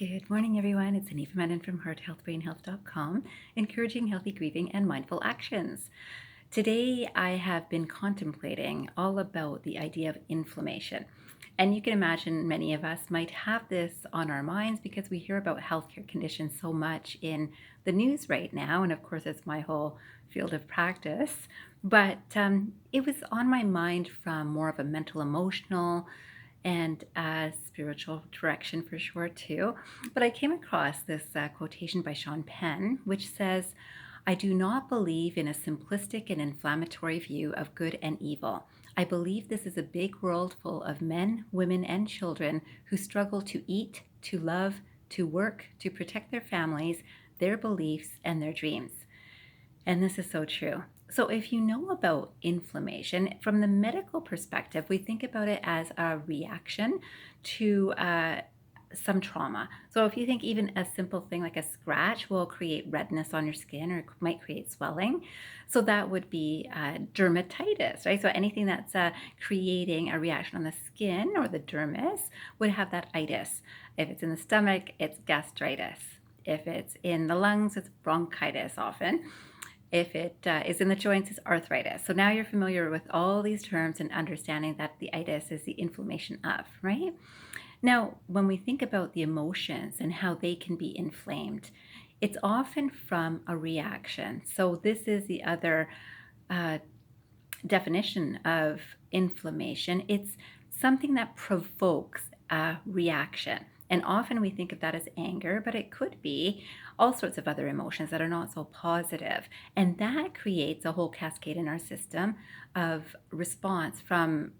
Good morning, everyone. It's Anita Menon from hearthealthbrainhealth.com, encouraging healthy grieving and mindful actions. Today, I have been contemplating all about the idea of inflammation. And you can imagine many of us might have this on our minds because we hear about healthcare conditions so much in the news right now. And of course, it's my whole field of practice. But it was on my mind from more of a mental, emotional, and spiritual direction for sure too. But I came across this quotation by Penn, which says, "I do not believe in a simplistic and inflammatory view of good and evil. I believe this is a big world full of men, women, and children who struggle to eat, to love, to work, to protect their families, their beliefs, and their dreams." And this is so true. So, if you know about inflammation, from the medical perspective, we think about it as a reaction to some trauma. So, if you think even a simple thing like a scratch will create redness on your skin or it might create swelling, so that would be dermatitis, right? So, anything that's creating a reaction on the skin or the dermis would have that itis. If it's in the stomach, it's gastritis. If it's in the lungs, it's bronchitis often. If it is in the joints, it's arthritis. So now you're familiar with all these terms and understanding that the itis is the inflammation of, right? Now, when we think about the emotions and how they can be inflamed, it's often from a reaction. So this is the other uh, definition of inflammation. It's something that provokes a reaction. And often we think of that as anger, but it could be all sorts of other emotions that are not so positive. And that creates a whole cascade in our system of response from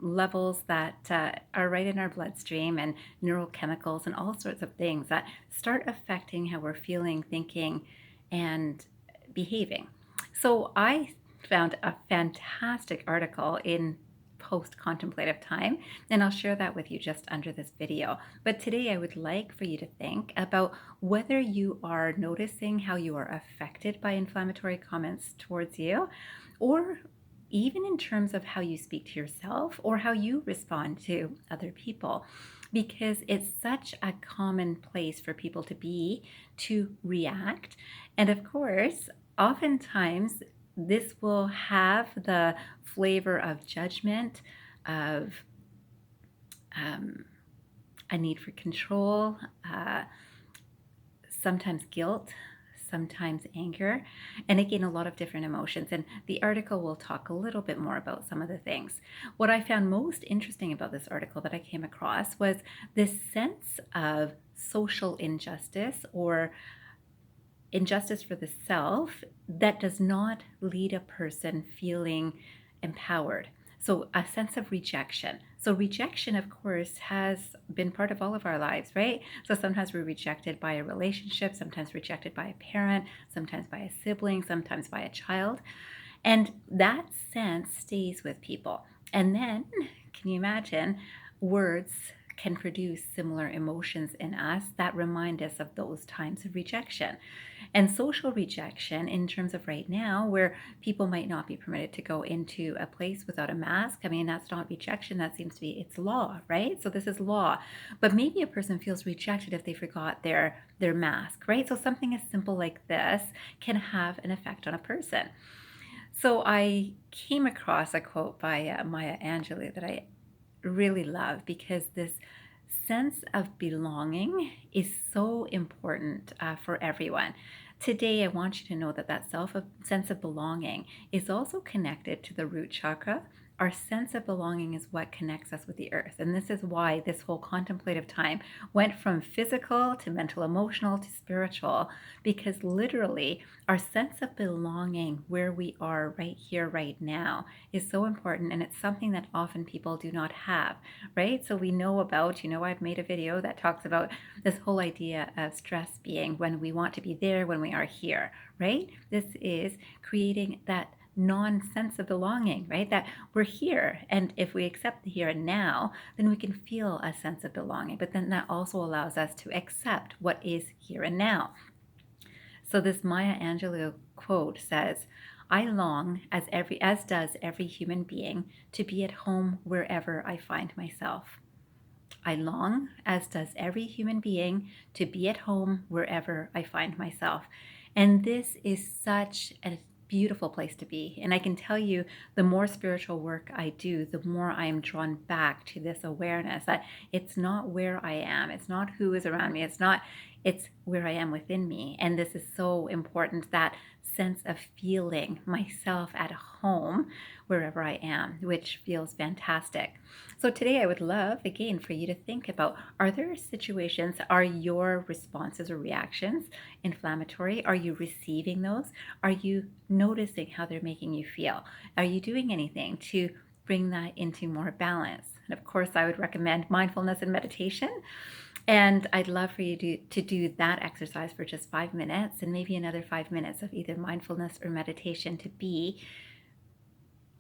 levels that are right in our bloodstream and neurochemicals and all sorts of things that start affecting how we're feeling, thinking, and behaving. So I found a fantastic article in Post Contemplative Time, and I'll share that with you just under this video. But today I would like for you to think about whether you are noticing how you are affected by inflammatory comments towards you, or even in terms of how you speak to yourself or how you respond to other people. Because it's such a common place for people to be, to react. And of course, oftentimes this will have the flavor of judgment, of a need for control, sometimes guilt, sometimes anger, and again, a lot of different emotions. And the article will talk a little bit more about some of the things. What I found most interesting about this article that I came across was this sense of social injustice or injustice for the self that does not lead a person feeling empowered. So a sense of rejection. So rejection, of course, has been part of all of our lives, right? So sometimes we're rejected by a relationship, sometimes rejected by a parent, sometimes by a sibling, sometimes by a child. And that sense stays with people. And then, can you imagine, words can produce similar emotions in us that remind us of those times of rejection. And social rejection, in terms of right now, where people might not be permitted to go into a place without a mask. I mean, that's not rejection, that seems to be, it's law, right? So this is law. But maybe a person feels rejected if they forgot their mask, right? So something as simple like this can have an effect on a person. So I came across a quote by Maya Angelou that I really love, because this sense of belonging is so important for everyone. Today, I want you to know that sense of belonging is also connected to the root chakra. Our sense of belonging is what connects us with the earth. And this is why this whole contemplative time went from physical to mental, emotional to spiritual, because literally our sense of belonging where we are right here, right now, is so important. And it's something that often people do not have, right? So we know about, I've made a video that talks about this whole idea of stress being when we want to be there, when we are here, right? This is creating that non-sense of belonging, right? That we're here. And if we accept the here and now, then we can feel a sense of belonging. But then that also allows us to accept what is here and now. So this Maya Angelou quote says, "I long, as does every human being, to be at home wherever I find myself." I long, as does every human being, to be at home wherever I find myself. And this is such a beautiful place to be. And I can tell you, the more spiritual work I do, the more I am drawn back to this awareness that it's not where I am, it's not who is around me, it's where I am within me. And this is so important, that sense of feeling myself at home wherever I am, which feels fantastic. So today I would love, again, for you to think about, are there situations, are your responses or reactions inflammatory? Are you receiving those? Are you noticing how they're making you feel? Are you doing anything to bring that into more balance? And of course, I would recommend mindfulness and meditation. And I'd love for you to do that exercise for just 5 minutes, and maybe another 5 minutes of either mindfulness or meditation, to be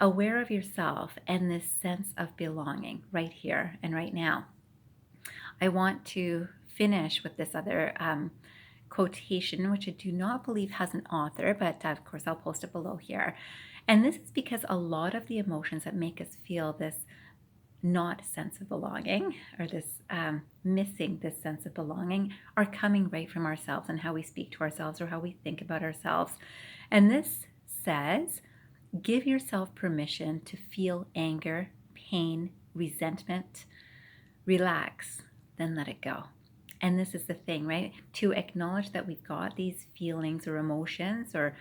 aware of yourself and this sense of belonging right here and right now. I want to finish with this other quotation, which I do not believe has an author, but of course I'll post it below here. And this is because a lot of the emotions that make us feel this not sense of belonging, or this missing this sense of belonging, are coming right from ourselves and how we speak to ourselves or how we think about ourselves. And this says, give yourself permission to feel anger, pain, resentment. Relax, then let it go. And this is the thing, right? To acknowledge that we've got these feelings or emotions or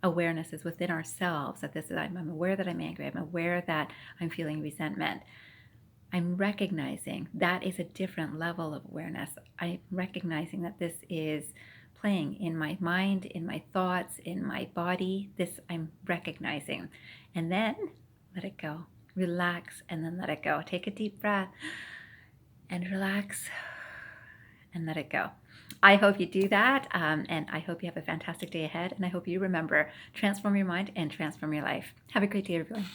awarenesses within ourselves, that this is, I'm aware that I'm angry, I'm aware that I'm feeling resentment. I'm recognizing that is a different level of awareness. I'm recognizing that this is playing in my mind, in my thoughts, in my body. This I'm recognizing. And then let it go. Relax and then let it go. Take a deep breath and relax and let it go. I hope you do that, and I hope you have a fantastic day ahead. And I hope you remember, transform your mind and transform your life. Have a great day, everyone.